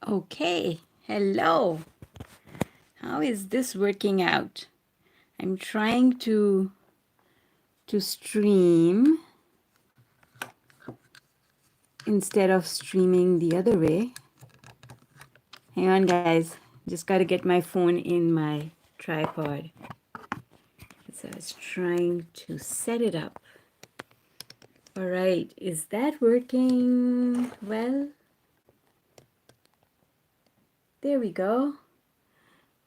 Okay, hello. How is this working out? I'm trying to stream instead of streaming the other way. Hang on, guys. Just got to get my phone in my tripod. So I was trying to set it up. All right, is that working well? There we go.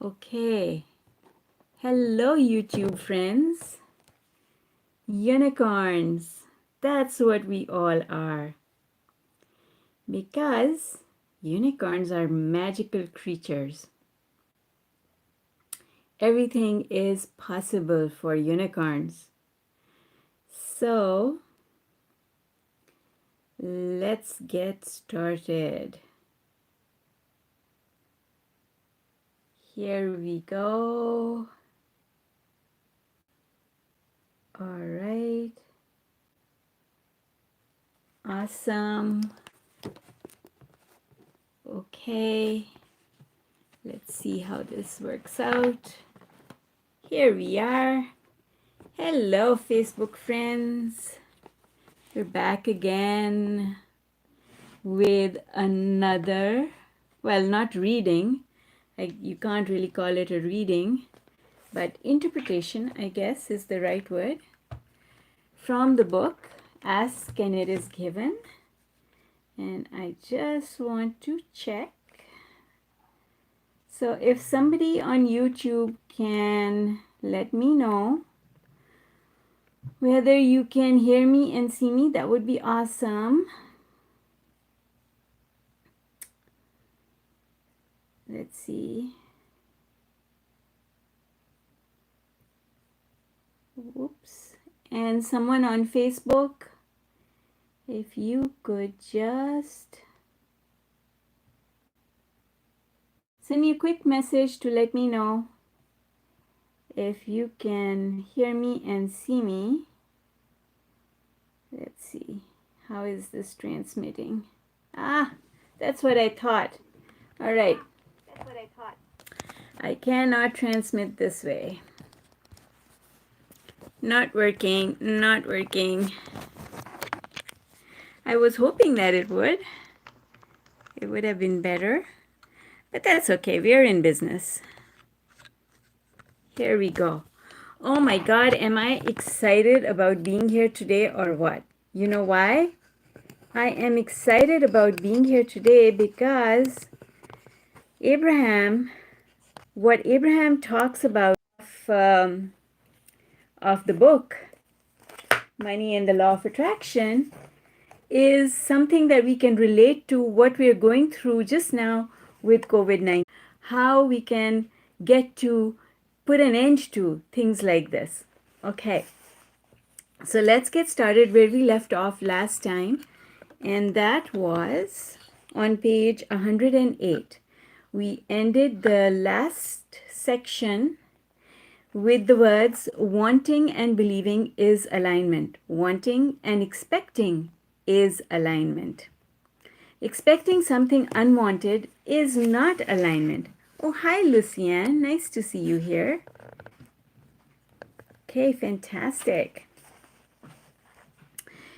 Okay. Hello, YouTube friends. Unicorns. That's what we all are. Because unicorns are magical creatures. Everything is possible for unicorns. So let's get started. Here we go. All right. Awesome. Okay. Let's see how this works out. Here we are. Hello, Facebook friends. We're back again with another, well, not reading. You can't really call it a reading, but interpretation, I guess, is the right word. From the book, Ask and It Is Given. And I just want to check. So if somebody on YouTube can let me know whether you can hear me and see me, that would be awesome. Let's see. Whoops. And someone on Facebook, if you could just send me a quick message to let me know if you can hear me and see me. Let's see. How is this transmitting? Ah, that's what I thought. All right. That's what I thought. I cannot transmit this way. Not working, not working. I was hoping that it would. It would have been better. But that's okay. We're in business. Here we go. Oh my God, am I excited about being here today or what? You know why? I am excited about being here today because what Abraham talks about of the book, Money and the Law of Attraction, is something that we can relate to what we are going through just now with COVID-19. How we can get to put an end to things like this. Okay, so let's get started where we left off last time, and that was on page 108. We ended the last section with the words wanting and believing is alignment. Wanting and expecting is alignment. Expecting something unwanted is not alignment. Oh, hi, Lucienne. Nice to see you here. Okay, fantastic.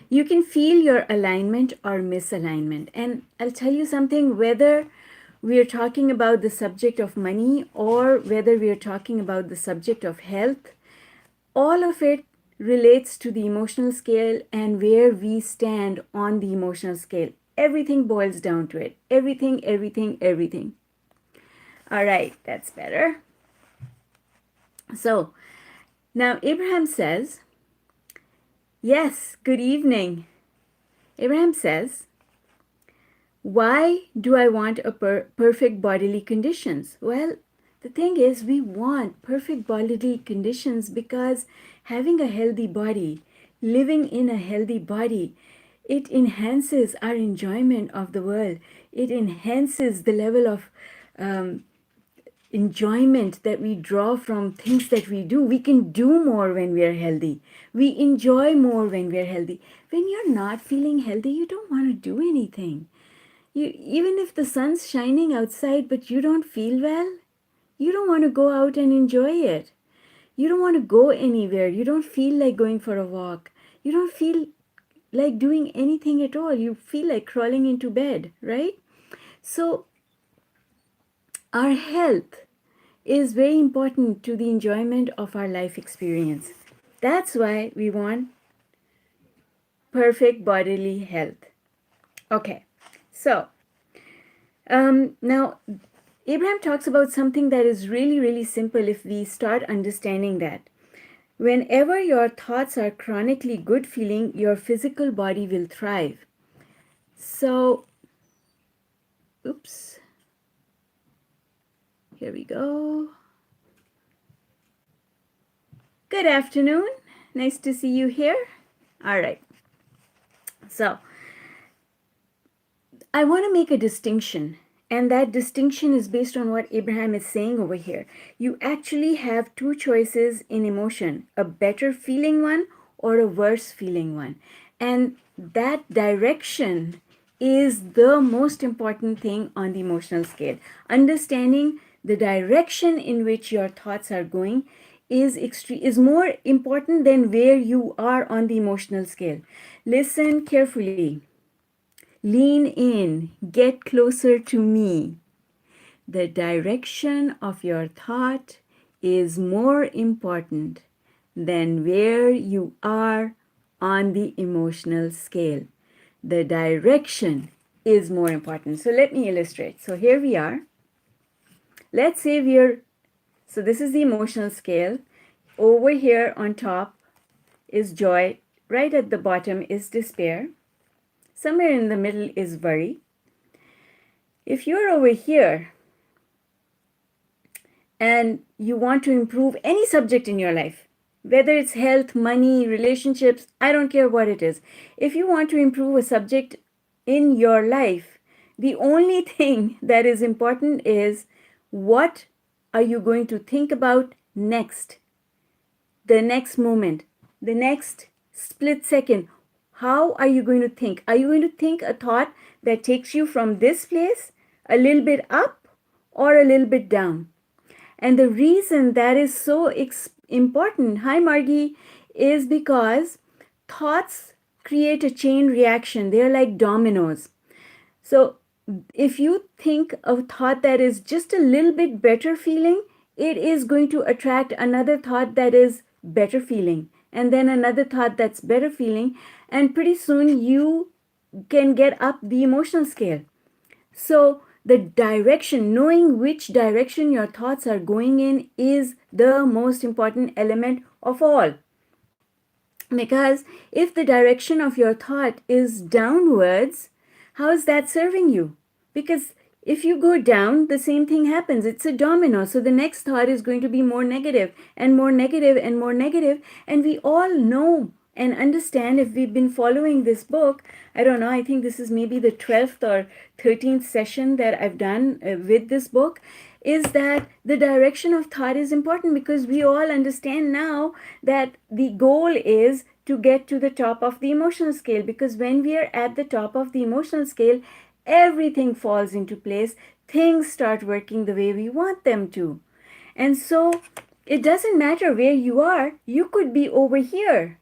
You can feel your alignment or misalignment. And I'll tell you something, whether we are talking about the subject of money or whether we are talking about the subject of health, all of it relates to the emotional scale and where we stand on the emotional scale. Everything boils down to it. Everything, everything, everything. All right, that's better. So now Abraham says, yes, good evening. Abraham says, why do I want a perfect bodily conditions? Well, the thing is, we want perfect bodily conditions because having a healthy body, living in a healthy body, it enhances our enjoyment of the world. It enhances the level of enjoyment that we draw from things that we do. We can do more when we are healthy. We enjoy more when we are healthy. When you're not feeling healthy, you don't want to do anything. Even if the sun's shining outside but you don't feel well, you don't want to go out and enjoy it. You don't want to go anywhere. You don't feel like going for a walk. You don't feel like doing anything at all. You feel like crawling into bed, right? So, our health is very important to the enjoyment of our life experience. That's why we want perfect bodily health. Okay, so now Abraham talks about something that is really, really simple if we start understanding that. Whenever your thoughts are chronically good feeling, your physical body will thrive. So, oops, here we go. Good afternoon. Nice to see you here. All right. So, I want to make a distinction, and that distinction is based on what Abraham is saying over here. You actually have two choices in emotion, a better feeling one or a worse feeling one. And that direction is the most important thing on the emotional scale. Understanding the direction in which your thoughts are going is more important than where you are on the emotional scale. Listen carefully. Lean in, get closer to me. The direction of your thought is more important than where you are on the emotional scale. The direction is more important. So let me illustrate. So here we are. Let's say so this is the emotional scale. Over here on top is joy. Right at the bottom is despair. Somewhere in the middle is worry. If you're over here and you want to improve any subject in your life, whether it's health, money, relationships, I don't care what it is. If you want to improve a subject in your life, the only thing that is important is what are you going to think about next, the next moment, the next split second. How are you going to think? Are you going to think a thought that takes you from this place a little bit up or a little bit down? And the reason that is so important, hi Margie, is because thoughts create a chain reaction. They're like dominoes. So if you think of a thought that is just a little bit better feeling, it is going to attract another thought that is better feeling, and then another thought that's better feeling, and pretty soon you can get up the emotional scale. So the direction, knowing which direction your thoughts are going in, is the most important element of all. Because if the direction of your thought is downwards, how is that serving you? Because if you go down, the same thing happens. It's a domino. So the next thought is going to be more negative and more negative and more negative. And we all know and understand, if we've been following this book, I don't know, I think this is maybe the 12th or 13th session that I've done with this book, is that the direction of thought is important, because we all understand now that the goal is to get to the top of the emotional scale, because when we are at the top of the emotional scale, everything falls into place. Things start working the way we want them to. And so it doesn't matter where you are. You could be over here.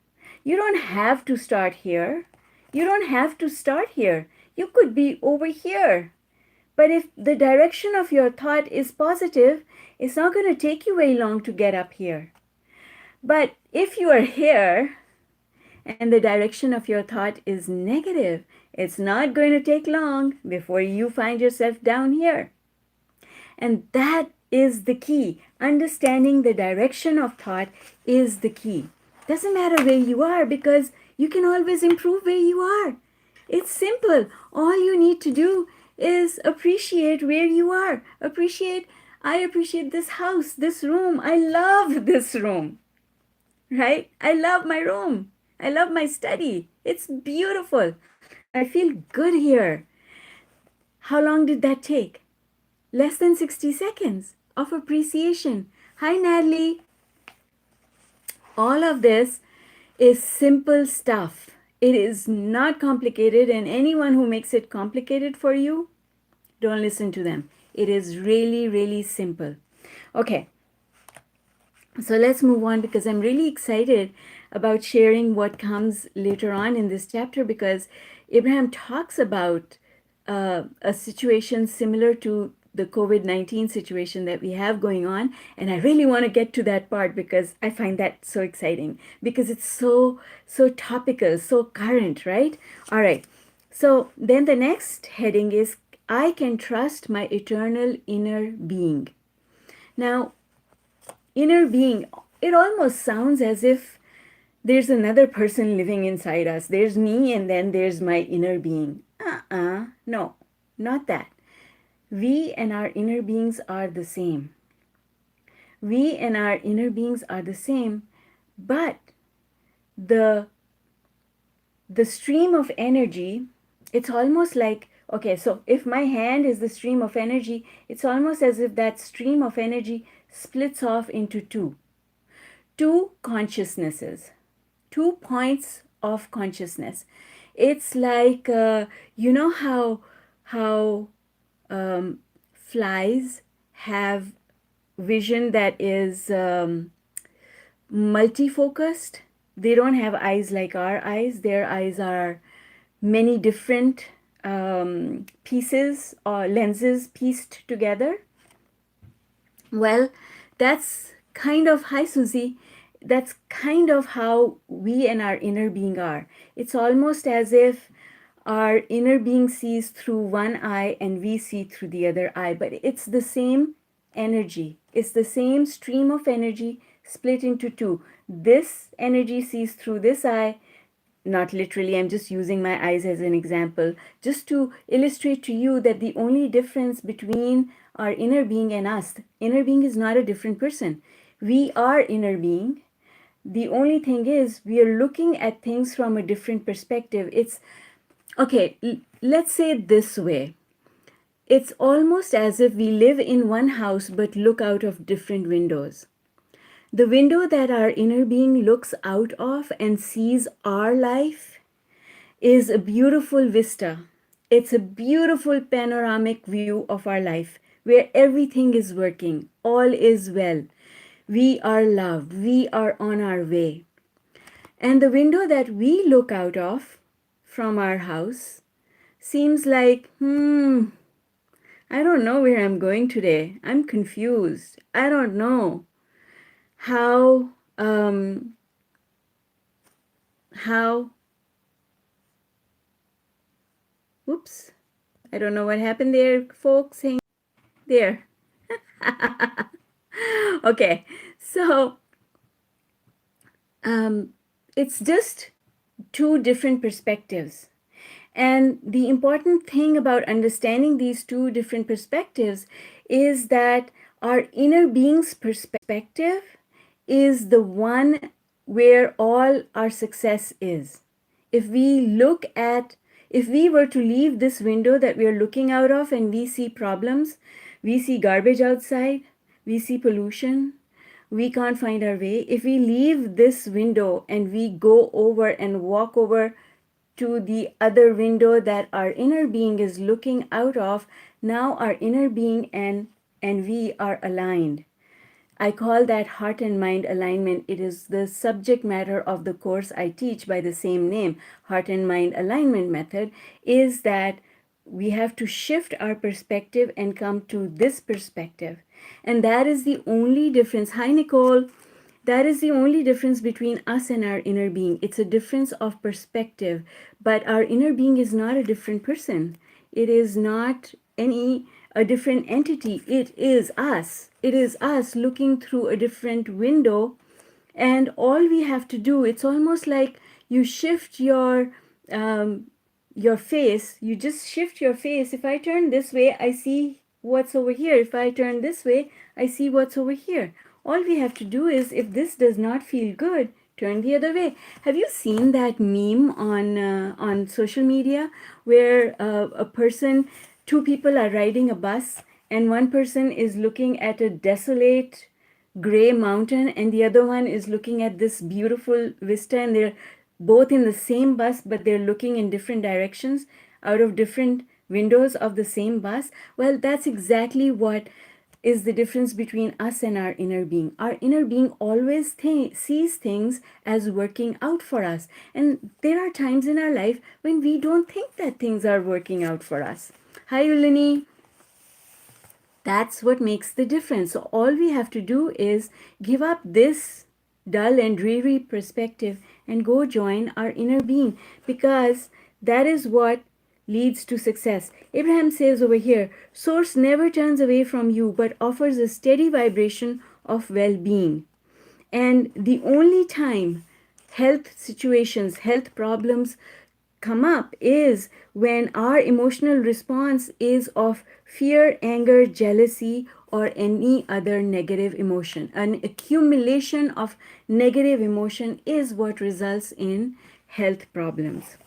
You don't have to start here. You don't have to start here. You could be over here. But if the direction of your thought is positive, it's not going to take you very long to get up here. But if you are here and the direction of your thought is negative, it's not going to take long before you find yourself down here. And that is the key. Understanding the direction of thought is the key. Doesn't matter where you are, because you can always improve where you are. It's simple. All you need to do is appreciate where you are. I appreciate this house, this room. I love this room, right? I love my room. I love my study. It's beautiful. I feel good here. How long did that take? Less than 60 seconds of appreciation. Hi, Natalie. All of this is simple stuff. It is not complicated, and anyone who makes it complicated for you, don't listen to them. It is really, really simple. Okay, so let's move on because I'm really excited about sharing what comes later on in this chapter, because Abraham talks about a situation similar to the COVID-19 situation that we have going on. And I really want to get to that part because I find that so exciting because it's so topical, so current, right? All right. So then the next heading is I can trust my eternal inner being. Now, inner being, it almost sounds as if there's another person living inside us. There's me and then there's my inner being. No, not that. We and our inner beings are the same. We and our inner beings are the same, but the the stream of energy, it's almost like, okay, so if my hand is the stream of energy, it's almost as if that stream of energy splits off into two consciousnesses, 2 points of consciousness. It's like you know how flies have vision that is multi-focused. They don't have eyes like our eyes. Their eyes are many different pieces or lenses pieced together. Well, that's kind of, hi Susie, that's kind of how we and our inner being are. It's almost as if our inner being sees through one eye and we see through the other eye, but it's the same energy. It's the same stream of energy split into two. This energy sees through this eye, not literally, I'm just using my eyes as an example, just to illustrate to you that the only difference between our inner being and us, inner being is not a different person. We are inner being. The only thing is we are looking at things from a different perspective. It's okay, let's say it this way. It's almost as if we live in one house but look out of different windows. The window that our inner being looks out of and sees our life is a beautiful vista. It's a beautiful panoramic view of our life where everything is working, all is well. We are loved, we are on our way. And the window that we look out of from our house seems like, I don't know where I'm going today. I'm confused. I don't know how how whoops, I don't know what happened there, folks. Hang there. Okay, so it's just two different perspectives. And the important thing about understanding these two different perspectives is that our inner being's perspective is the one where all our success is. If we look at, if we were to leave this window that we are looking out of and we see problems, we see garbage outside, we see pollution, we can't find our way. If we leave this window and we go over and walk over to the other window that our inner being is looking out of, now our inner being and we are aligned. I call that heart and mind alignment. It is the subject matter of the course I teach by the same name, Heart and Mind Alignment Method, is that we have to shift our perspective and come to this perspective. And that is the only difference. Hi, Nicole. That is the only difference between us and our inner being. It's a difference of perspective, but our inner being is not a different person. It is not a different entity. It is us. It is us looking through a different window, and all we have to do, it's almost like you shift your face. You just shift your face. If I turn this way, I see what's over here. If I turn this way, I see what's over here. All we have to do is, if this does not feel good, turn the other way. Have you seen that meme on social media where two people are riding a bus, and one person is looking at a desolate gray mountain and the other one is looking at this beautiful vista, and both in the same bus, but they're looking in different directions out of different windows of the same bus. Well, that's exactly what is the difference between us and our inner being. Our inner being always sees things as working out for us. And there are times in our life when we don't think that things are working out for us. Hi, Ulini. That's what makes the difference. So all we have to do is give up this dull and dreary perspective and go join our inner being, because that is what leads to success. Abraham says over here, source never turns away from you but offers a steady vibration of well-being. And the only time health situations, health problems come up is when our emotional response is of fear, anger, jealousy, or any other negative emotion. An accumulation of negative emotion is what results in health problems.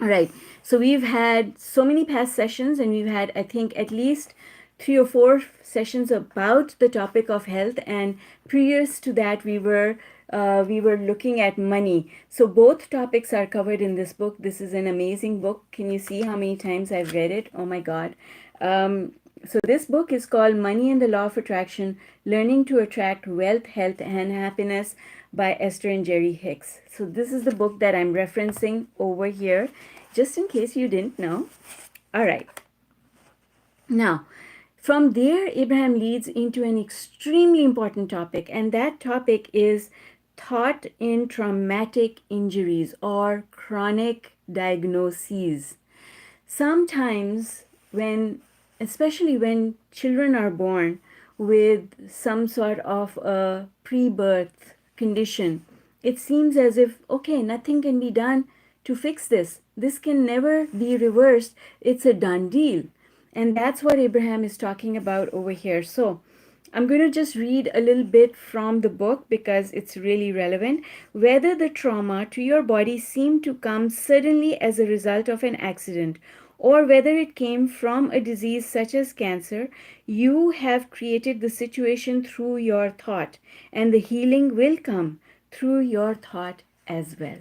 All right, so we've had so many past sessions, and we've had, I think, at least 3 or 4 sessions about the topic of health. And previous to that, we were looking at money. So both topics are covered in this book. This is an amazing book. Can you see how many times I've read it? Oh my God. So this book is called Money and the Law of Attraction: Learning to Attract Wealth, Health, and Happiness by Esther and Jerry Hicks. So this is the book that I'm referencing over here, just in case you didn't know. All right. Now, from there, Abraham leads into an extremely important topic, and that topic is thought in traumatic injuries or chronic diagnoses. Sometimes especially when children are born with some sort of a pre-birth condition, it seems as if, okay, nothing can be done to fix this. This can never be reversed. It's a done deal. And that's what Abraham is talking about over here. So I'm going to just read a little bit from the book because it's really relevant. Whether the trauma to your body seemed to come suddenly as a result of an accident, or whether it came from a disease such as cancer, you have created the situation through your thought, and the healing will come through your thought as well.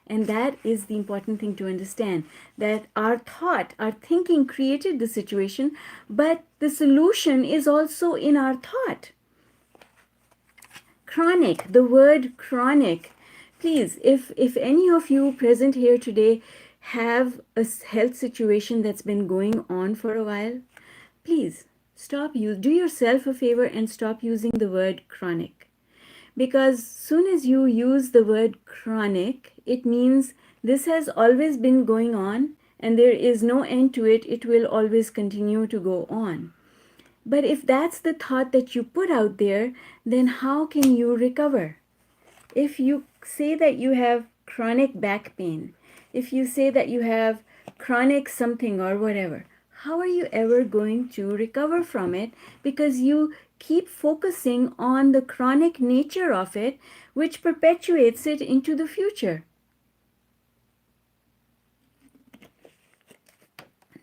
And that is the important thing to understand, that our thought, our thinking created the situation, but the solution is also in our thought. Chronic, the word chronic. Please, if any of you present here today have a health situation that's been going on for a while, please do yourself a favor and stop using the word chronic. Because soon as you use the word chronic, it means this has always been going on and there is no end to it. It will always continue to go on. But if that's the thought that you put out there, then how can you recover? If you say that you have chronic back pain, if you say that you have chronic something or whatever, how are you ever going to recover from it? Because you keep focusing on the chronic nature of it, which perpetuates it into the future.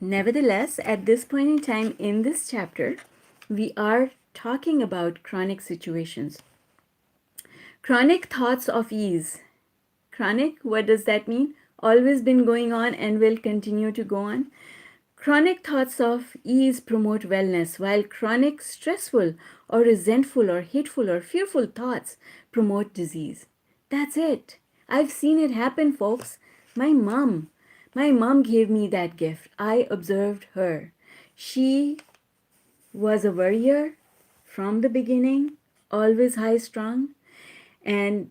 Nevertheless, at this point in time in this chapter, we are talking about chronic situations. Chronic thoughts of ease. Chronic, what does that mean? Always been going on and will continue to go on. Chronic thoughts of ease promote wellness, while chronic stressful or resentful or hateful or fearful thoughts promote disease. That's it. I've seen it happen, folks. My mom gave me that gift. I observed her. She was a warrior from the beginning, always high strung, and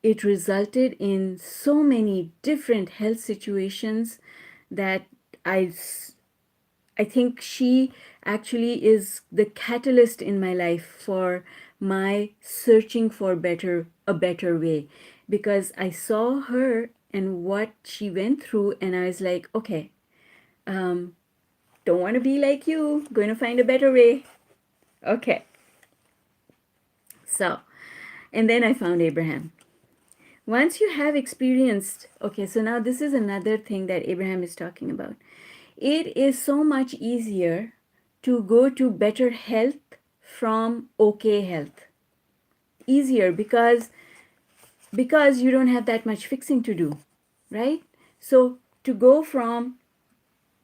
it resulted in so many different health situations that I think she actually is the catalyst in my life for my searching for a better way, because I saw her and what she went through, and I was like, okay, don't want to be like you, going to find a better way. Okay. So, and then I found Abraham. Once you have experienced, okay, so now this is another thing that Abraham is talking about. It is so much easier to go to better health from okay health. Easier because because you don't have that much fixing to do, right? So to go from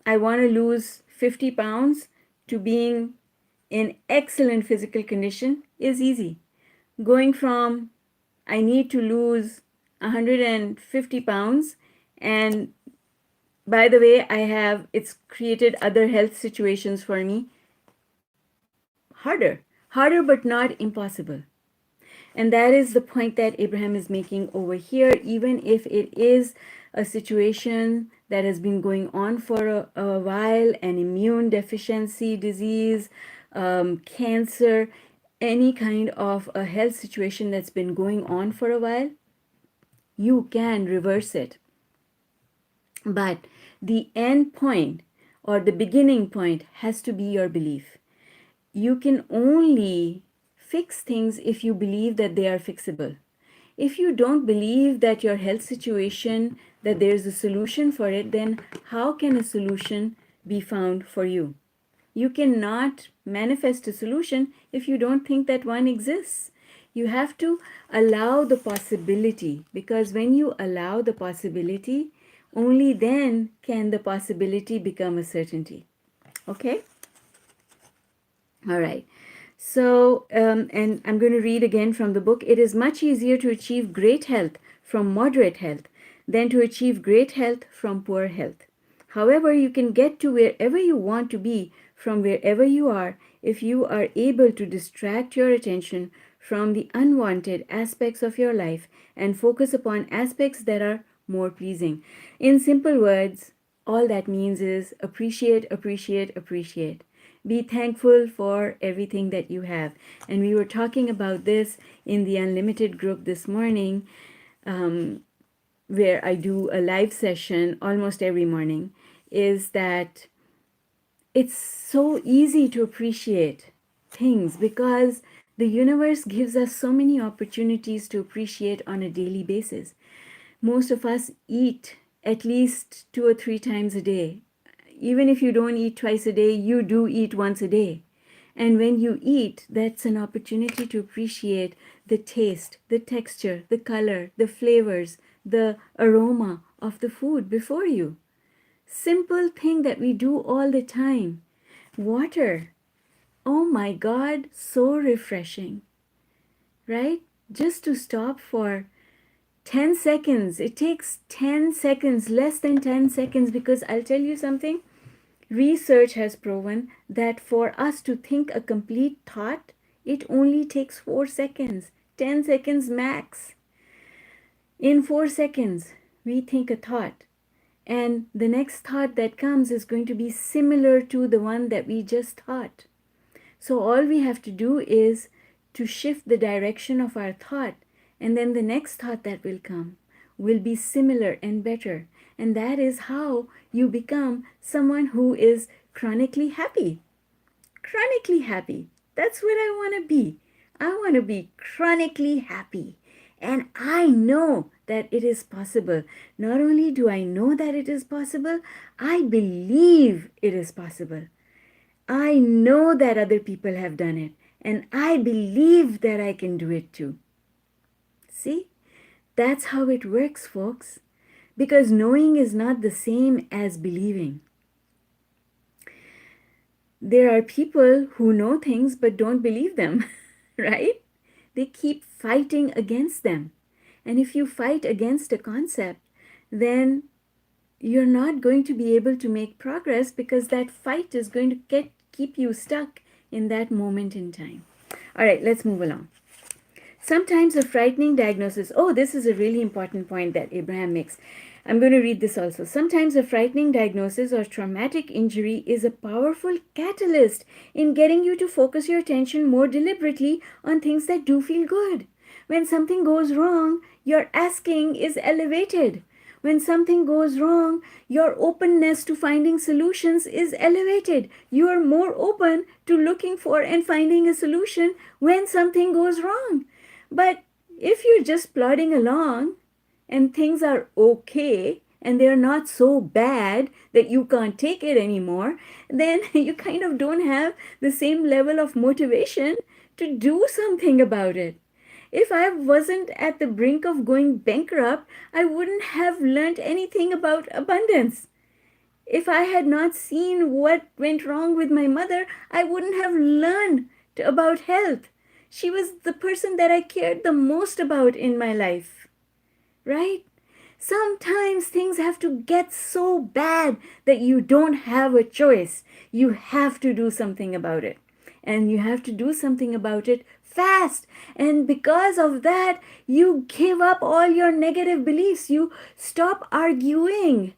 I want to lose 50 pounds to being in excellent physical condition is easy. Going from I need to lose 150 pounds, and by the way, it's created other health situations for me, harder but not impossible. And that is the point that Abraham is making over here. Even if it is a situation that has been going on for a while, an immune deficiency disease, cancer, any kind of a health situation that's been going on for a while, you can reverse it. But the end point or the beginning point has to be your belief. You can only fix things if you believe that they are fixable. If you don't believe that your health situation, that there's a solution for it, then how can a solution be found for you? You cannot manifest a solution if you don't think that one exists. You have to allow the possibility, because when you allow the possibility, only then can the possibility become a certainty. Okay? All right. So, and I'm going to read again from the book. It is much easier to achieve great health from moderate health than to achieve great health from poor health. However, you can get to wherever you want to be from wherever you are if you are able to distract your attention from the unwanted aspects of your life and focus upon aspects that are more pleasing. In simple words, all that means is appreciate, appreciate, appreciate. Be thankful for everything that you have. And we were talking about this in the Unlimited group this morning, where I do a live session almost every morning, is that it's so easy to appreciate things because the universe gives us so many opportunities to appreciate on a daily basis. Most of us eat at least 2 or 3 times a day. Even if you don't eat twice a day, you do eat once a day. And when you eat, that's an opportunity to appreciate the taste, the texture, the color, the flavors, the aroma of the food before you. Simple thing that we do all the time. Water. Oh my God, so refreshing. Right? Just to stop for 10 seconds. It takes 10 seconds, less than 10 seconds, because I'll tell you something. Research has proven that for us to think a complete thought, it only takes 4 seconds, 10 seconds max. In 4 seconds, we think a thought. And the next thought that comes is going to be similar to the one that we just thought. So all we have to do is to shift the direction of our thought, and then the next thought that will come will be similar and better. And that is how you become someone who is chronically happy. Chronically happy. That's what I want to be. I want to be chronically happy. And I know that it is possible. Not only do I know that it is possible, I believe it is possible. I know that other people have done it. And I believe that I can do it too. See? That's how it works, folks. Because knowing is not the same as believing. There are people who know things but don't believe them, right? They keep fighting against them. And if you fight against a concept, then you're not going to be able to make progress, because that fight is going to keep you stuck in that moment in time. All right, let's move along. Sometimes a frightening diagnosis. Oh, this is a really important point that Abraham makes. I'm going to read this also. Sometimes a frightening diagnosis or traumatic injury is a powerful catalyst in getting you to focus your attention more deliberately on things that do feel good. When something goes wrong, your asking is elevated. When something goes wrong, your openness to finding solutions is elevated. You are more open to looking for and finding a solution when something goes wrong. But if you're just plodding along and things are okay and they're not so bad that you can't take it anymore, then you kind of don't have the same level of motivation to do something about it. If I wasn't at the brink of going bankrupt, I wouldn't have learned anything about abundance. If I had not seen what went wrong with my mother, I wouldn't have learned about health. She was the person that I cared the most about in my life, right? Sometimes things have to get so bad that you don't have a choice. You have to do something about it. And you have to do something about it fast. And because of that, you give up all your negative beliefs. You stop arguing.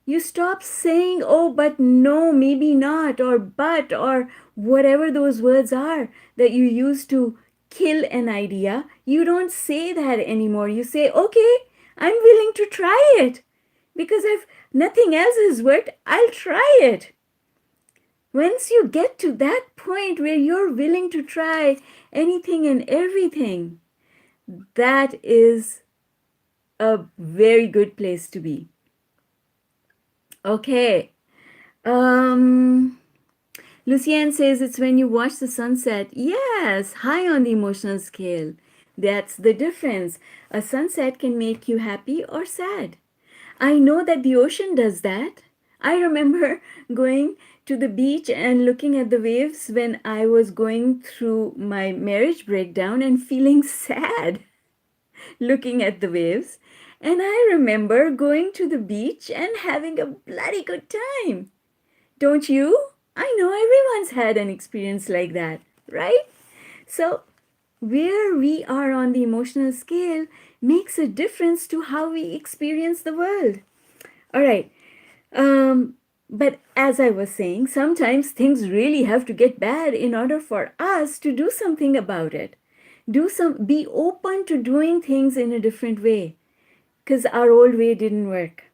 You stop saying, oh, but no, maybe not, or but, or whatever those words are that you use to kill an idea. You don't say that anymore. You say, okay, I'm willing to try it because if nothing else has worked, I'll try it. Once you get to that point where you're willing to try anything and everything, that is a very good place to be. Okay. Lucienne says it's when you watch the sunset. Yes, high on the emotional scale. That's the difference. A sunset can make you happy or sad. I know that the ocean does that. I remember going to the beach and looking at the waves when I was going through my marriage breakdown and feeling sad looking at the waves. And I remember going to the beach and having a bloody good time. Don't you? I know everyone's had an experience like that, right? So, where we are on the emotional scale makes a difference to how we experience the world. All right. But as I was saying, sometimes things really have to get bad in order for us to do something about it. Be open to doing things in a different way because our old way didn't work.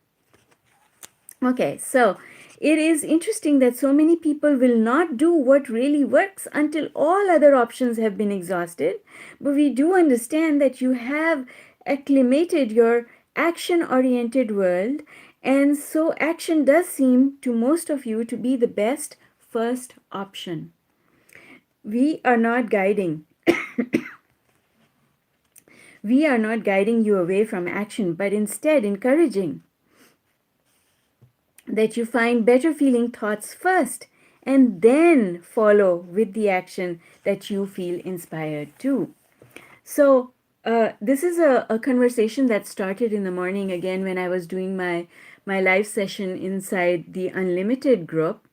Okay, so it is interesting that so many people will not do what really works until all other options have been exhausted. But we do understand that you have acclimated your action oriented world, and so action does seem to most of you to be the best first option. We are not guiding. We are not guiding you away from action, but instead encouraging that you find better feeling thoughts first and then follow with the action that you feel inspired to. So, this is a conversation that started in the morning again when I was doing my live session inside the Unlimited group.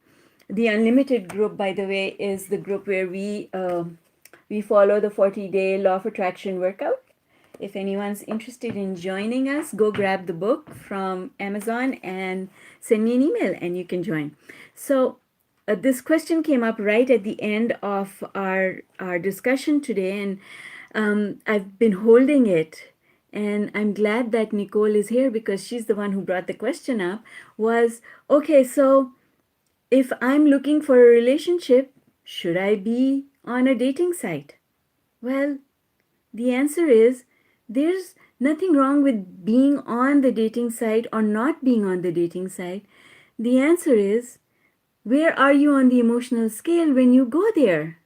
The Unlimited group, by the way, is the group where we follow the 40-day law of attraction workout. If anyone's interested in joining us, go grab the book from Amazon and send me an email and you can join. So this question came up right at the end of our discussion today, and I've been holding it. And I'm glad that Nicole is here because she's the one who brought the question up. Was, okay, so if I'm looking for a relationship, should I be on a dating site? Well, the answer is there's nothing wrong with being on the dating site or not being on the dating site. The answer is, where are you on the emotional scale when you go there?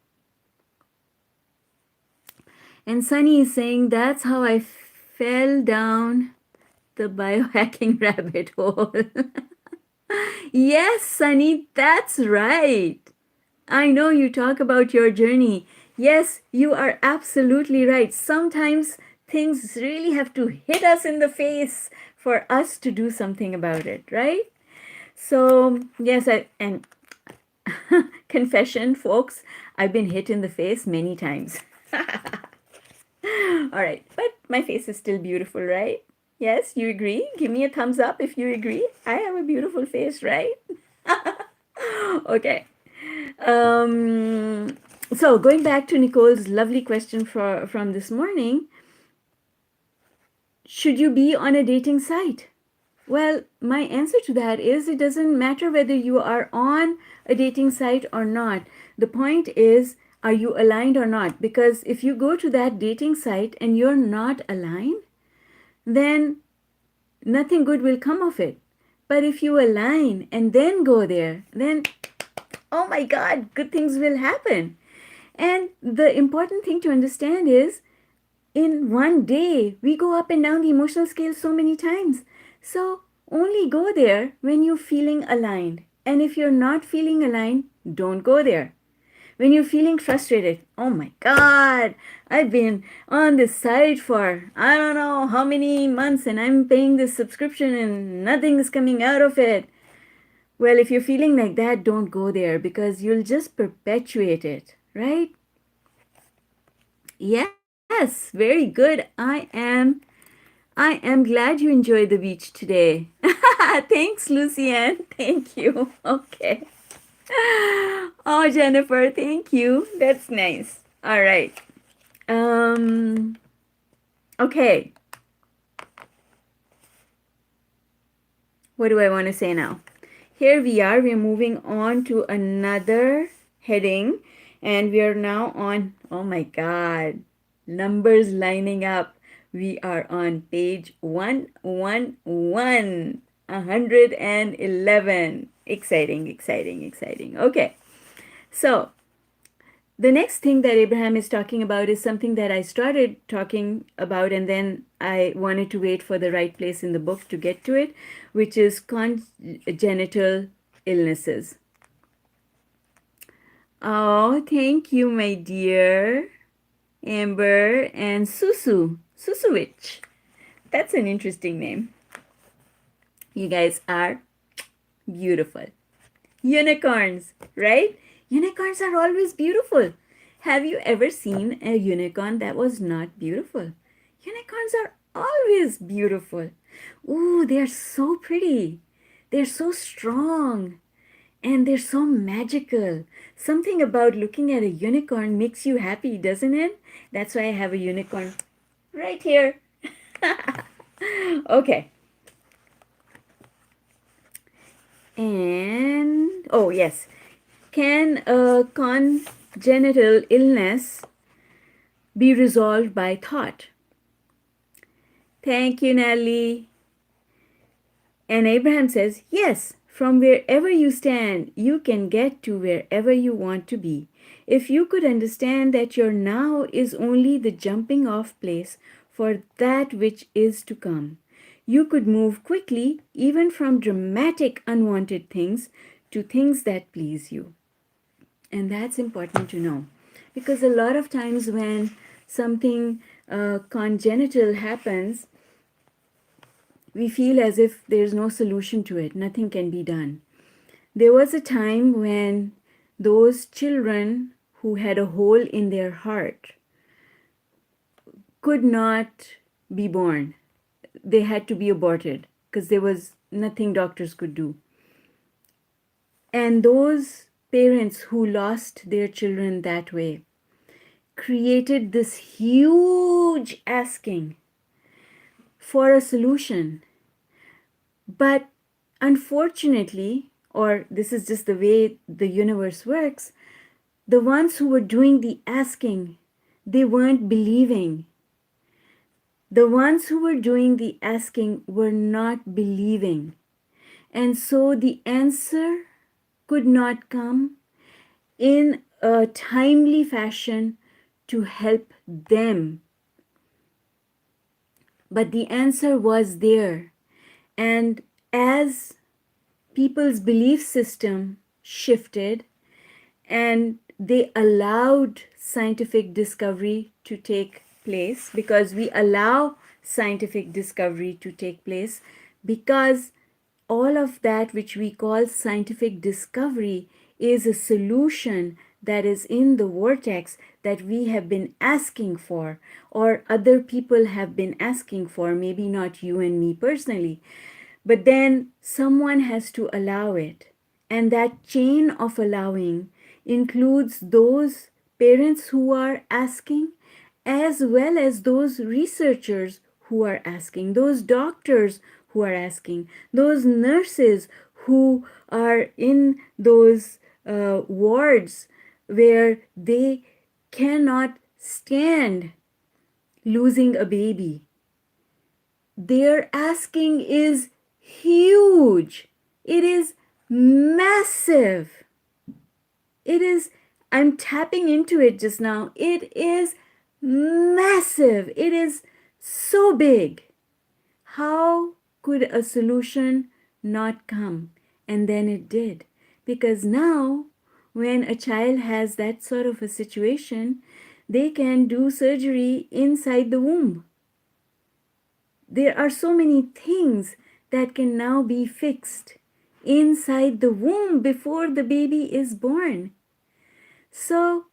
And Sunny is saying, that's how I fell down the biohacking rabbit hole. Yes, Sunny, that's right. I know you talk about your journey. Yes, you are absolutely right. Sometimes things really have to hit us in the face for us to do something about it, right? So, yes, and confession, folks, I've been hit in the face many times. All right, but my face is still beautiful, right? Yes, you agree? Give me a thumbs up if you agree. I have a beautiful face, right? Okay. So going back to Nicole's lovely question from this morning, should you be on a dating site? Well, my answer to that is it doesn't matter whether you are on a dating site or not. The point is, are you aligned or not? Because if you go to that dating site and you're not aligned, then nothing good will come of it. But if you align and then go there, then, oh my God, good things will happen. And the important thing to understand is in one day, we go up and down the emotional scale so many times. So only go there when you're feeling aligned. And if you're not feeling aligned, don't go there. When you're feeling frustrated, oh my God, I've been on this site for I don't know how many months and I'm paying this subscription and nothing's coming out of it. Well, if you're feeling like that, don't go there because you'll just perpetuate it, right? Yes, very good. I am glad you enjoyed the beach today. Thanks, Lucianne. Thank you. Okay. Oh, Jennifer, thank you. That's nice. All right. Um okay. What do I want to say now? Here we are. We're moving on to another heading and we are now on, oh my God, numbers lining up. We are on page 111. 111. Exciting, exciting, exciting. Okay. So, the next thing that Abraham is talking about is something that I started talking about and then I wanted to wait for the right place in the book to get to it, which is congenital illnesses. Oh, thank you, my dear Amber and Susu. Susuwich. That's an interesting name. You guys are beautiful. Unicorns, right? Unicorns are always beautiful. Have you ever seen a unicorn that was not beautiful? Unicorns are always beautiful. Ooh, they're so pretty. They're so strong. And they're so magical. Something about looking at a unicorn makes you happy, doesn't it? That's why I have a unicorn right here. Okay. And, oh, yes. Can a congenital illness be resolved by thought? Thank you, Nellie. And Abraham says, yes, from wherever you stand, you can get to wherever you want to be. If you could understand that your now is only the jumping off place for that which is to come, you could move quickly even from dramatic unwanted things to things that please you. And that's important to know because a lot of times when something congenital happens, we feel as if there's no solution to it, nothing can be done. There was a time when those children who had a hole in their heart could not be born. They had to be aborted because there was nothing doctors could do. And those parents who lost their children that way created this huge asking for a solution. But unfortunately, or this is just the way the universe works, the ones who were doing the asking, they weren't believing. The ones who were doing the asking were not believing. And so the answer could not come in a timely fashion to help them. But the answer was there. And as people's belief system shifted and they allowed scientific discovery to take place, because we allow scientific discovery to take place, because all of that which we call scientific discovery is a solution that is in the vortex that we have been asking for, or other people have been asking for, maybe not you and me personally, but then someone has to allow it. And that chain of allowing includes those parents who are asking, as well as those researchers who are asking, those doctors who are asking, those nurses who are in those wards where they cannot stand losing a baby. Their asking is huge. It is massive. It is, I'm tapping into it just now. It is massive. It is so big. How could a solution not come? And then it did. Because now, when a child has that sort of a situation, they can do surgery inside the womb. There are so many things that can now be fixed inside the womb before the baby is born. So,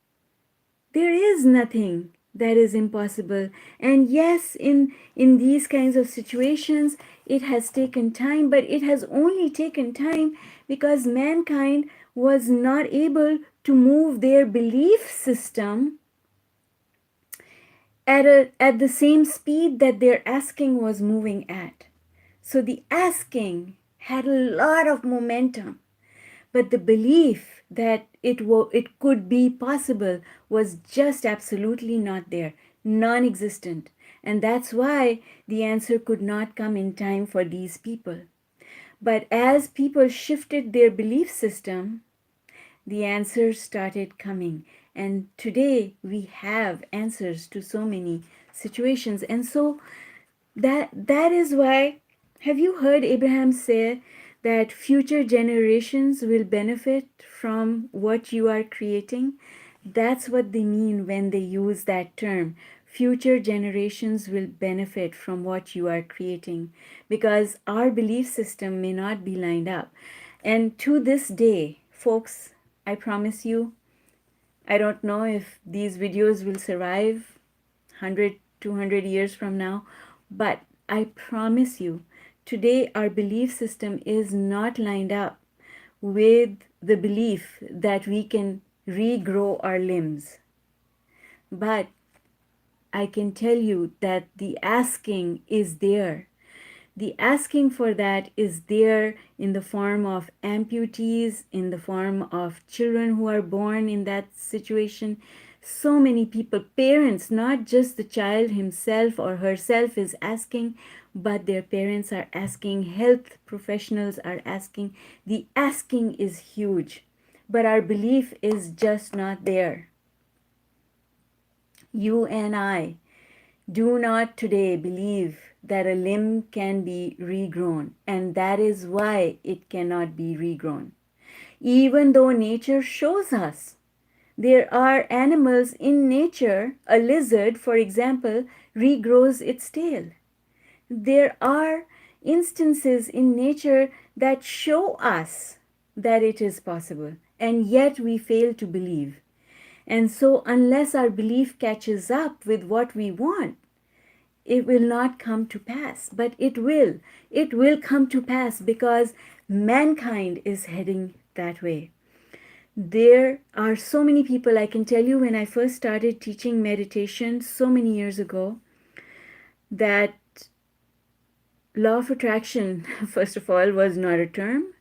there is nothing that is impossible. And yes, in these kinds of situations, it has taken time, but it has only taken time because mankind was not able to move their belief system at the same speed that their asking was moving at. So the asking had a lot of momentum, but the belief that it could be possible was just absolutely not there, non-existent. And that's why the answer could not come in time for these people. But as people shifted their belief system, the answers started coming. And today we have answers to so many situations. And so that is why, have you heard Abraham say that future generations will benefit from what you are creating? That's what they mean when they use that term. Future generations will benefit from what you are creating because our belief system may not be lined up. And to this day, folks, I promise you, I don't know if these videos will survive 100, 200 years from now, but I promise you, today our belief system is not lined up with the belief that we can regrow our limbs. But I can tell you that the asking is there. The asking for that is there in the form of amputees, in the form of children who are born in that situation. So many people, parents, not just the child himself or herself is asking, but their parents are asking, health professionals are asking. The asking is huge, but our belief is just not there. You and I do not today believe that a limb can be regrown, and that is why it cannot be regrown. Even though nature shows us there are animals in nature, a lizard, for example, regrows its tail. There are instances in nature that show us that it is possible, and yet we fail to believe. And so, unless our belief catches up with what we want, it will not come to pass. But it will. It will come to pass because mankind is heading that way. There are so many people, I can tell you, when I first started teaching meditation so many years ago, that law of attraction, first of all, was not a term.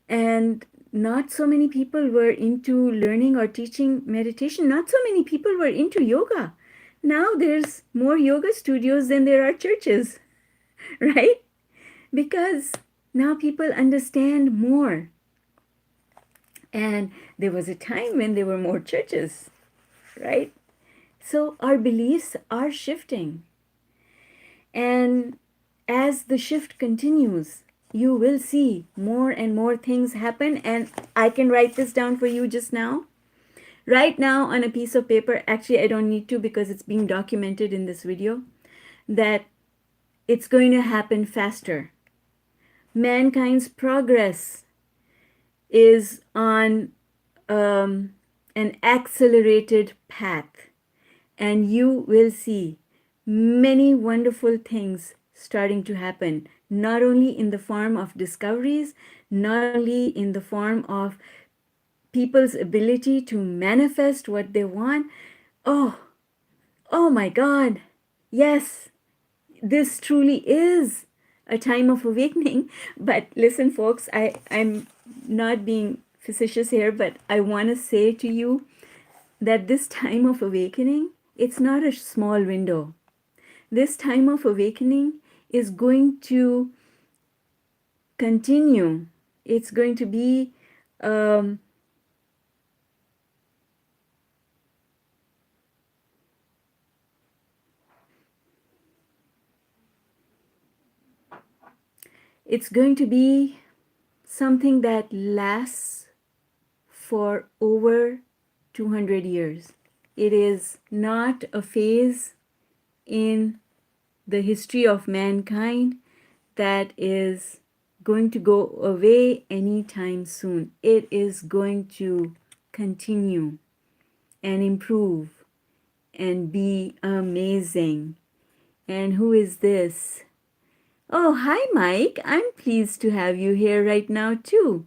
And not so many people were into learning or teaching meditation. Not so many people were into yoga. Now there's more yoga studios than there are churches, right? Because now people understand more. And there was a time when there were more churches, right? So our beliefs are shifting. And as the shift continues, you will see more and more things happen. And I can write this down for you just now. Right now on a piece of paper, actually I don't need to because it's being documented in this video, that it's going to happen faster. Mankind's progress is on an accelerated path, and you will see many wonderful things starting to happen, not only in the form of discoveries, not only in the form of people's ability to manifest what they want. Oh my God. Yes, this truly is a time of awakening. But listen, folks, I'm not being facetious here, but I want to say to you that this time of awakening, it's not a small window. This time of awakening is going to continue. It's going to be um, It's going to be something that lasts for over 200 years. It is not a phase in the history of mankind that is going to go away anytime soon. It is going to continue and improve and be amazing. And who is this? Oh, hi, Mike. I'm pleased to have you here right now, too.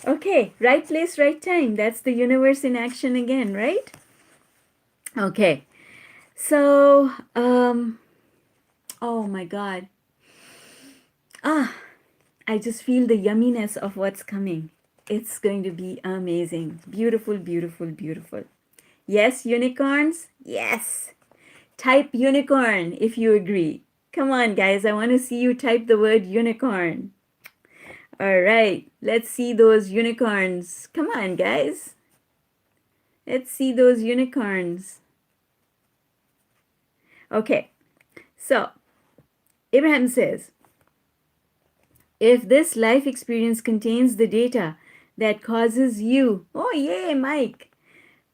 Okay, right place, right time. That's the universe in action again, right? Okay. So, oh my God. I just feel the yumminess of what's coming. It's going to be amazing. Beautiful, beautiful, beautiful. Yes, unicorns? Yes. Type unicorn if you agree. Come on, guys. I want to see you type the word unicorn. All right. Let's see those unicorns. Come on, guys. Let's see those unicorns. Okay. So, Abraham says, if this life experience contains the data that causes you, oh, yay, Mike.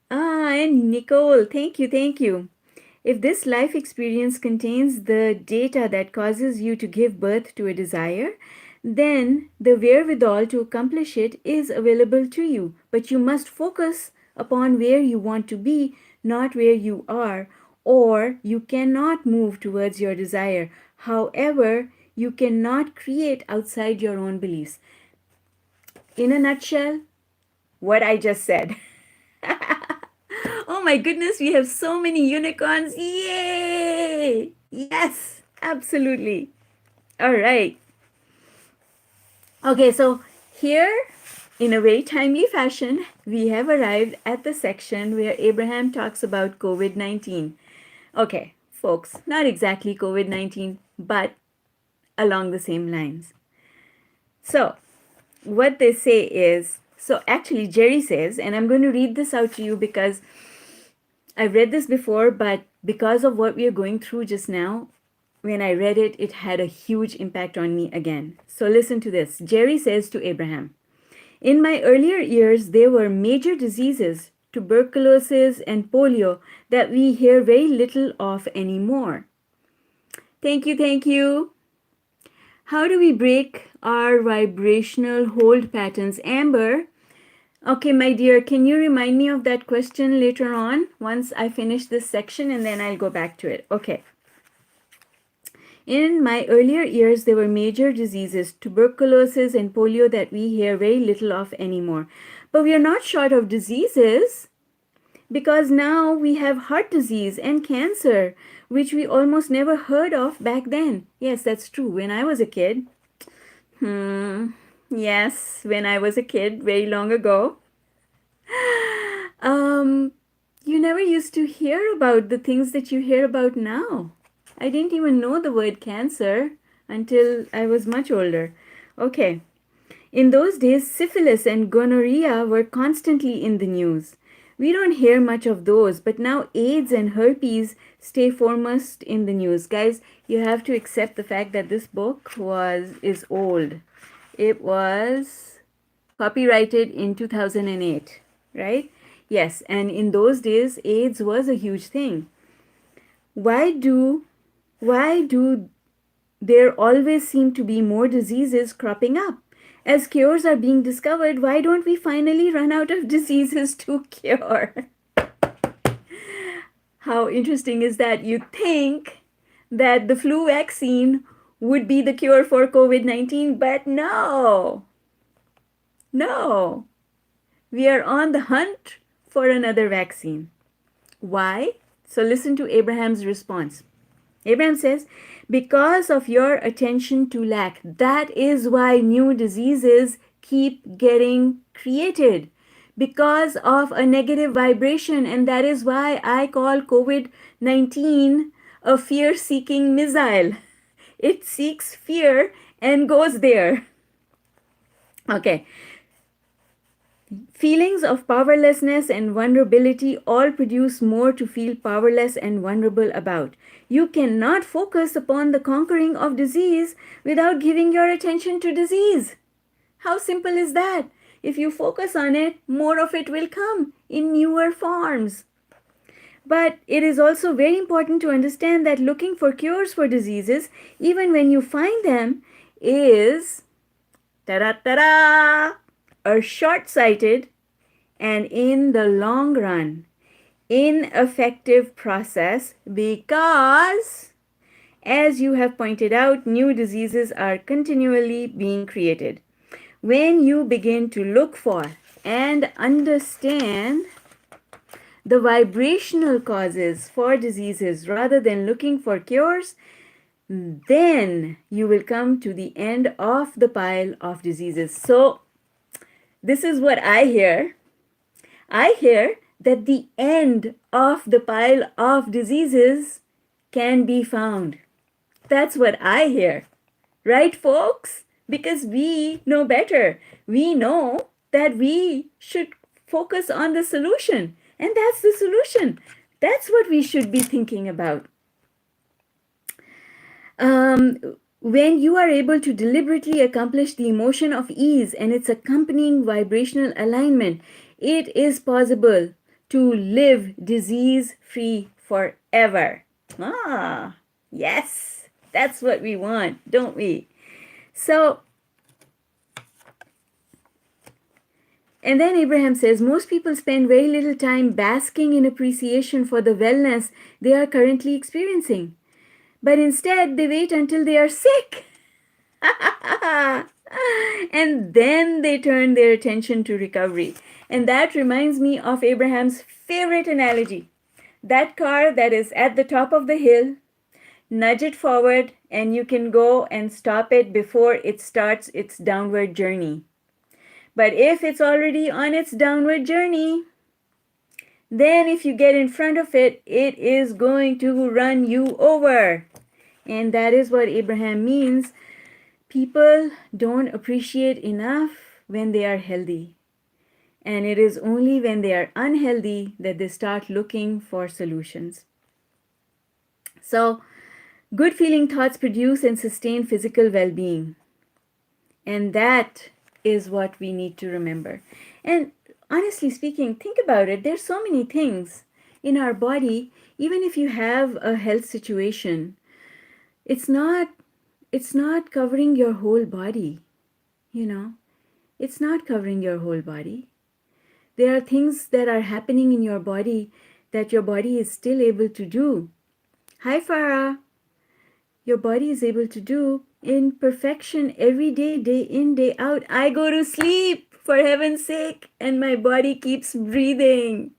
And Nicole, thank you, thank you. If this life experience contains the data that causes you to give birth to a desire, then the wherewithal to accomplish it is available to you. But you must focus upon where you want to be, not where you are, or you cannot move towards your desire. However, you cannot create outside your own beliefs. In a nutshell, what I just said. Oh my goodness, we have so many unicorns. Yay! Yes, absolutely. All right. Okay, so here, in a very timely fashion, we have arrived at the section where Abraham talks about COVID-19. Okay, folks, not exactly COVID-19, but along the same lines. So, what they say is, so actually Jerry says, and I'm going to read this out to you because I've read this before, but because of what we are going through just now, when I read it, it had a huge impact on me again. So listen to this. Jerry says to Abraham, in my earlier years, there were major diseases, tuberculosis and polio, that we hear very little of anymore. Thank you, thank you. How do we break our vibrational hold patterns? Amber, okay, my dear, can you remind me of that question later on once I finish this section and then I'll go back to it. Okay. In my earlier years, there were major diseases, tuberculosis and polio, that we hear very little of anymore. But we are not short of diseases because now we have heart disease and cancer, which we almost never heard of back then. Yes, that's true. When I was a kid, yes, when I was a kid, very long ago, you never used to hear about the things that you hear about now. I didn't even know the word cancer until I was much older. Okay. In those days, syphilis and gonorrhea were constantly in the news. We don't hear much of those, but now AIDS and herpes stay foremost in the news. Guys, you have to accept the fact that this book is old. It was copyrighted in 2008, right? Yes, and in those days, AIDS was a huge thing. Why do there always seem to be more diseases cropping up? As cures are being discovered, why don't we finally run out of diseases to cure? How interesting is that? You think that the flu vaccine would be the cure for COVID-19, but no. No. We are on the hunt for another vaccine. Why? So listen to Abraham's response. Abraham says, because of your attention to lack, that is why new diseases keep getting created. Because of a negative vibration, and that is why I call COVID-19 a fear-seeking missile. It seeks fear and goes there. Okay. Feelings of powerlessness and vulnerability all produce more to feel powerless and vulnerable about. You cannot focus upon the conquering of disease without giving your attention to disease. How simple is that? If you focus on it, more of it will come in newer forms. But it is also very important to understand that looking for cures for diseases, even when you find them, is ta-da, a short-sighted and in the long run ineffective process because, as you have pointed out, new diseases are continually being created. When you begin to look for and understand the vibrational causes for diseases rather than looking for cures, then you will come to the end of the pile of diseases. So, this is what I hear. I hear that the end of the pile of diseases can be found. That's what I hear. Right, folks? Because we know better. We know that we should focus on the solution. And that's the solution. That's what we should be thinking about. When you are able to deliberately accomplish the emotion of ease and its accompanying vibrational alignment, it is possible to live disease-free forever. Ah, yes, that's what we want, don't we? So, and then Abraham says, most people spend very little time basking in appreciation for the wellness they are currently experiencing. But instead, they wait until they are sick. And then they turn their attention to recovery. And that reminds me of Abraham's favorite analogy. That car that is at the top of the hill, nudge it forward and you can go and stop it before it starts its downward journey. But if it's already on its downward journey, then if you get in front of it, it is going to run you over. And that is what Abraham means. People don't appreciate enough when they are healthy. And it is only when they are unhealthy that they start looking for solutions. So, good feeling thoughts produce and sustain physical well-being. And that is what we need to remember. And honestly speaking, think about it. There's so many things in our body, even if you have a health situation, it's not covering your whole body, you know. It's not covering your whole body. There are things that are happening in your body that your body is still able to do. Hi, Farah. Your body is able to do in perfection every day, day in, day out. I go to sleep, for heaven's sake, and my body keeps breathing.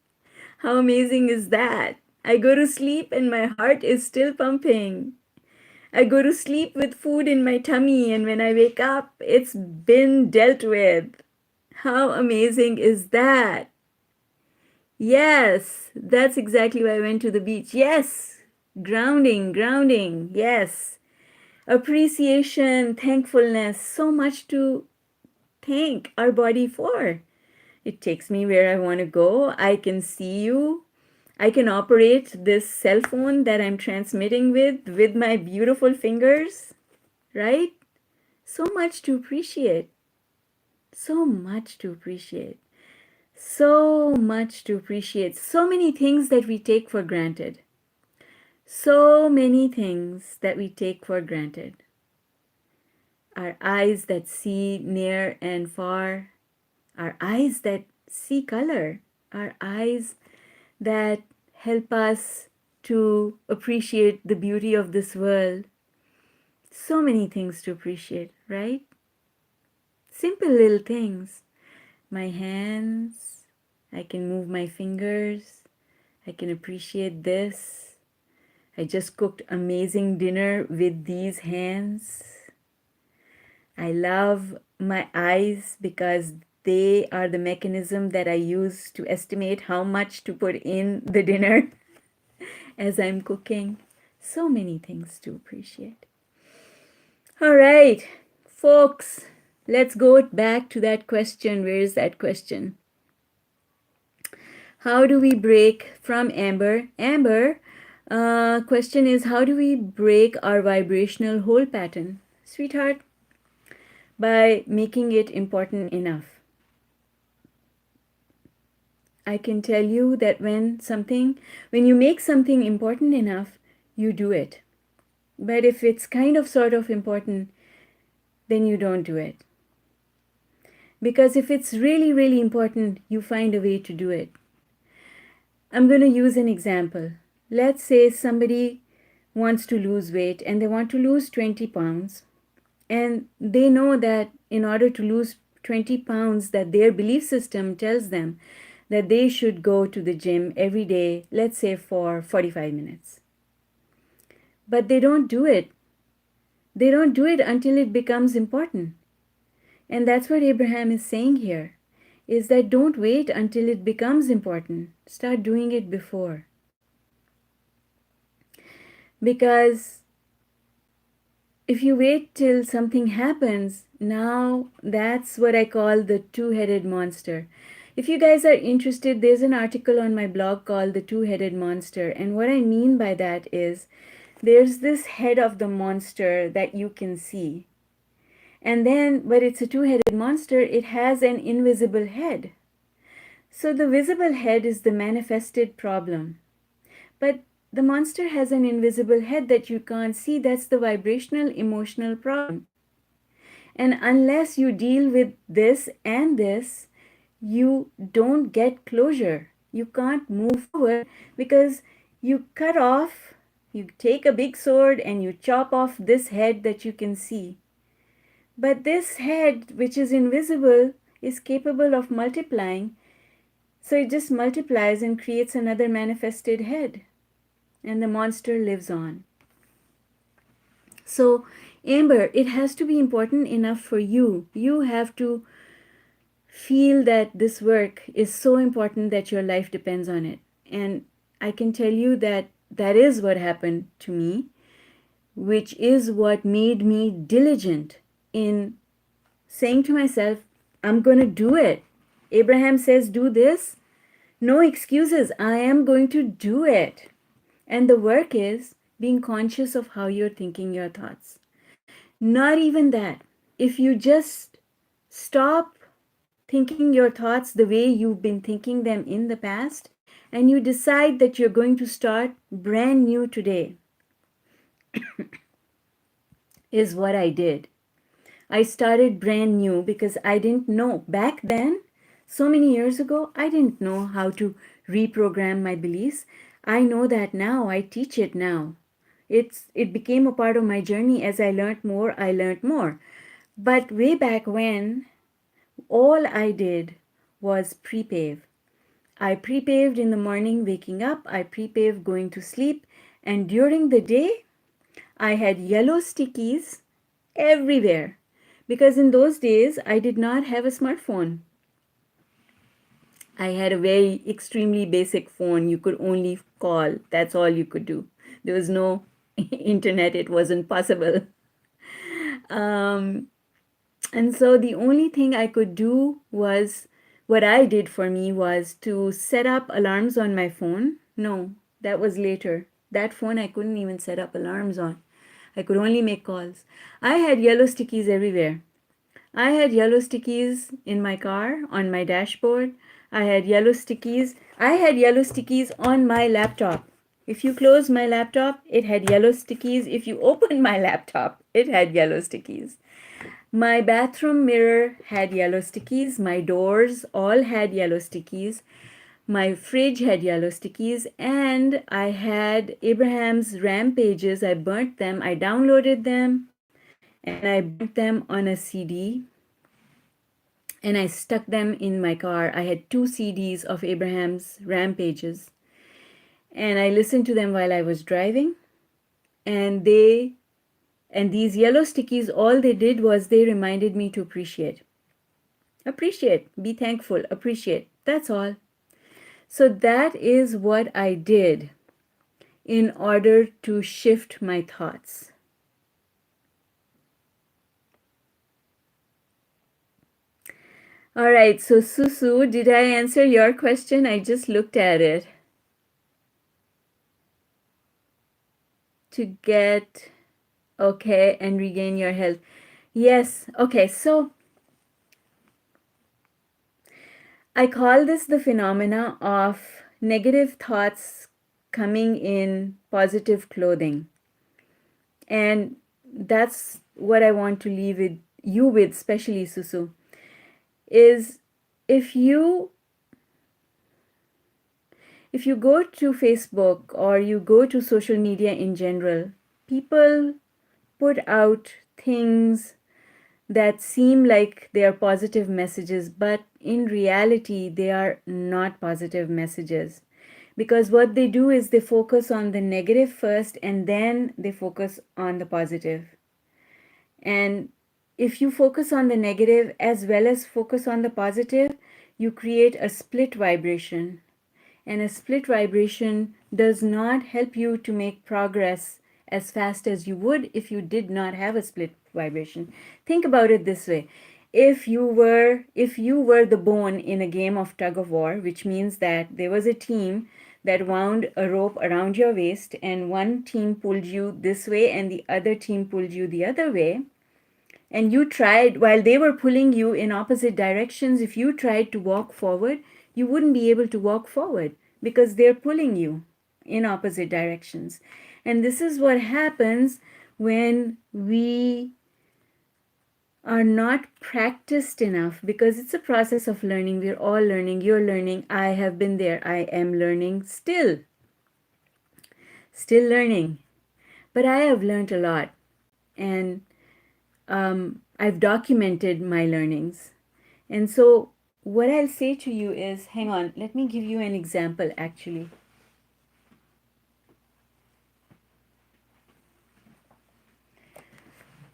How amazing is that? I go to sleep and my heart is still pumping. I go to sleep with food in my tummy, and when I wake up, it's been dealt with. How amazing is that? Yes, that's exactly why I went to the beach. Yes, grounding, yes. Appreciation, thankfulness, so much to thank our body for. It takes me where I want to go. I can see you. I can operate this cell phone that I'm transmitting with my beautiful fingers, right? So much to appreciate. So much to appreciate. So much to appreciate. So many things that we take for granted. So many things that we take for granted. Our eyes that see near and far. Our eyes that see color. Our eyes that help us to appreciate the beauty of this world. So many things to appreciate, right? Simple little things. My hands, I can move my fingers, I can appreciate this. I just cooked amazing dinner with these hands. I love my eyes because they are the mechanism that I use to estimate how much to put in the dinner as I'm cooking. So many things to appreciate. All right, folks, let's go back to that question. Where is that question? How do we break from Amber? Amber, question is, how do we break our vibrational hole pattern? Sweetheart, by making it important enough. I can tell you that when you make something important enough, you do it. But if it's kind of sort of important, then you don't do it. Because if it's really, really important, you find a way to do it. I'm going to use an example. Let's say somebody wants to lose weight and they want to lose 20 pounds. And they know that in order to lose 20 pounds, that their belief system tells them that they should go to the gym every day, let's say for 45 minutes. But they don't do it. They don't do it until it becomes important. And that's what Abraham is saying here, is that don't wait until it becomes important. Start doing it before. Because if you wait till something happens, now that's what I call the two-headed monster. If you guys are interested, there's an article on my blog called The Two-Headed Monster. And what I mean by that is there's this head of the monster that you can see. And then, but it's a two-headed monster, it has an invisible head. So the visible head is the manifested problem. But the monster has an invisible head that you can't see. That's the vibrational emotional problem. And unless you deal with this and this, you don't get closure. You can't move forward because you cut off, you take a big sword and you chop off this head that you can see. But this head, which is invisible, is capable of multiplying. So it just multiplies and creates another manifested head. And the monster lives on. So, Amber, it has to be important enough for you. You have to feel that this work is so important that your life depends on it. And I can tell you that that is what happened to me, which is what made me diligent in saying to myself, I'm going to do it. Abraham says, do this. No excuses. I am going to do it. And the work is being conscious of how you're thinking your thoughts. Not even that. If you just stop thinking your thoughts the way you've been thinking them in the past, and you decide that you're going to start brand new today, is what I did. I started brand new because I didn't know. Back then, so many years ago, I didn't know how to reprogram my beliefs. I know that now. I teach it now. It became a part of my journey. As I learned more. But way back when, all I did was prepave. I prepaved in the morning waking up. I prepaved going to sleep. And during the day, I had yellow stickies everywhere. Because in those days, I did not have a smartphone. I had a very extremely basic phone. You could only call. That's all you could do. There was no internet. It wasn't possible. And so the only thing I could do was, what I did for me was to set up alarms on my phone. No, that was later. That phone I couldn't even set up alarms on. I could only make calls. I had yellow stickies everywhere. I had yellow stickies in my car, on my dashboard. I had yellow stickies. I had yellow stickies on my laptop. If you close my laptop, it had yellow stickies. If you open my laptop, it had yellow stickies. My bathroom mirror had yellow stickies. My doors all had yellow stickies. My fridge had yellow stickies. And I had Abraham's rampages. I burnt them. I downloaded them. And I burnt them on a CD. And I stuck them in my car. I had 2 CDs of Abraham's rampages. And I listened to them while I was driving. And these yellow stickies, all they did was they reminded me to appreciate. Appreciate, be thankful, appreciate. That's all. So that is what I did in order to shift my thoughts. All right, so Susu, did I answer your question? I just looked at it. To get okay and regain your health. Yes, okay, so I call this the phenomena of negative thoughts coming in positive clothing. And that's what I want to leave with you with, especially Susu, is if you if you go to Facebook or you go to social media in general, people put out things that seem like they are positive messages, but in reality, they are not positive messages. Because what they do is they focus on the negative first and then they focus on the positive. And if you focus on the negative as well as focus on the positive, you create a split vibration. And a split vibration does not help you to make progress as fast as you would if you did not have a split vibration. Think about it this way. If you were the bone in a game of tug of war, which means that there was a team that wound a rope around your waist and one team pulled you this way and the other team pulled you the other way, and you tried, while they were pulling you in opposite directions, if you tried to walk forward, you wouldn't be able to walk forward because they're pulling you in opposite directions. And this is what happens when we are not practiced enough, because it's a process of learning. We're all learning. You're learning. I have been there. I am learning still learning. But I have learned a lot. And I've documented my learnings. And so, what I'll say to you is, hang on, let me give you an example actually.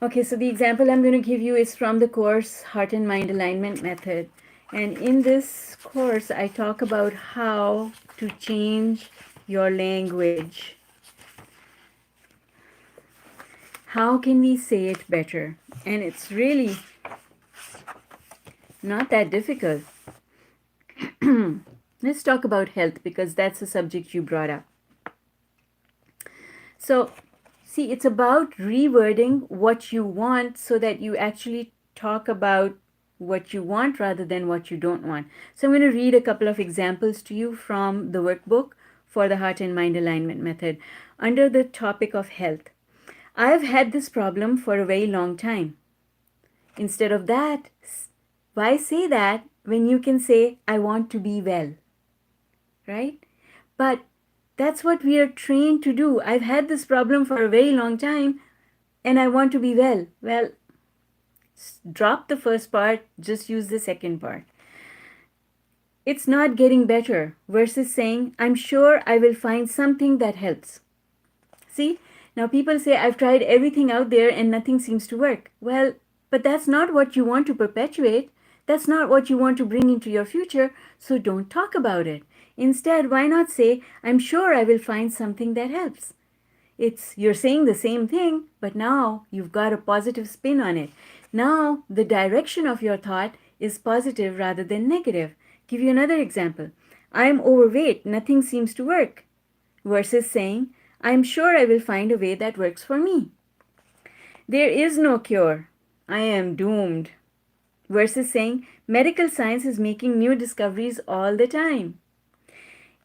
Okay, so the example I'm going to give you is from the course Heart and Mind Alignment Method. And in this course, I talk about how to change your language. How can we say it better? And it's really not that difficult. Let's talk about health because that's the subject you brought up. So, see, it's about rewording what you want so that you actually talk about what you want rather than what you don't want. So, I'm going to read a couple of examples to you from the workbook for the Heart and Mind Alignment Method under the topic of health. I've had this problem for a very long time. Instead of that, why say that when you can say, I want to be well? Right? But that's what we are trained to do. I've had this problem for a very long time and I want to be well. Well, drop the first part, just use the second part. It's not getting better versus saying, I'm sure I will find something that helps. See, now people say, I've tried everything out there and nothing seems to work. Well, but that's not what you want to perpetuate. That's not what you want to bring into your future, so don't talk about it. Instead, why not say, I'm sure I will find something that helps? You're saying the same thing, but now you've got a positive spin on it. Now the direction of your thought is positive rather than negative. Give you another example. I'm overweight, nothing seems to work. Versus saying, I'm sure I will find a way that works for me. There is no cure. I am doomed. Versus saying, medical science is making new discoveries all the time.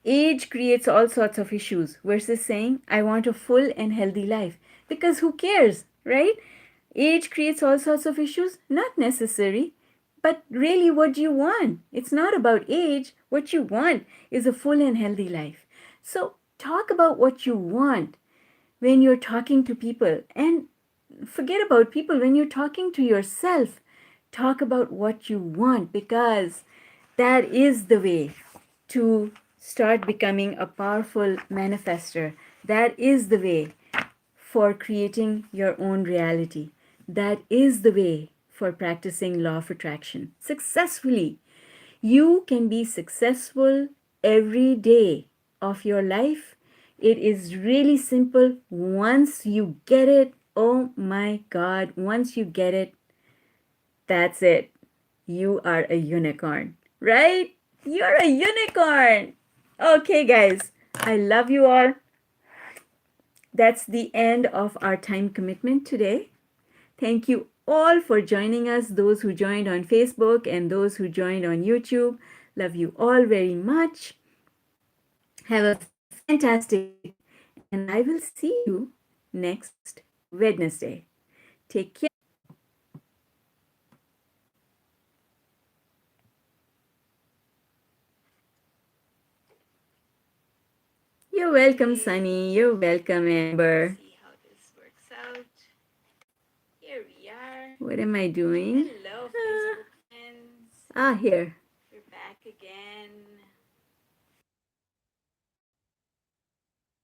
Age creates all sorts of issues versus saying, I want a full and healthy life. Because who cares, right? Age creates all sorts of issues? Not necessary. But really, what do you want? It's not about age. What you want is a full and healthy life. So talk about what you want when you're talking to people. And forget about people. When you're talking to yourself, talk about what you want, because that is the way to start becoming a powerful manifester. That is the way for creating your own reality. That is the way for practicing law of attraction successfully. You can be successful every day of your life. It is really simple. Once you get it, oh my God, once you get it, that's it. you are a unicorn, right? You're a unicorn. Okay, guys, I love you all. That's the end of our time commitment today. Thank you all for joining us, those who joined on Facebook and those who joined on YouTube. Love you all very much. Have a fantastic week, and I will see you next Wednesday. Take care. You're welcome, Sunny. You're welcome, Amber. See how this works out. Here we are. What am I doing? Hello, Facebook friends. Ah, here. We're back again.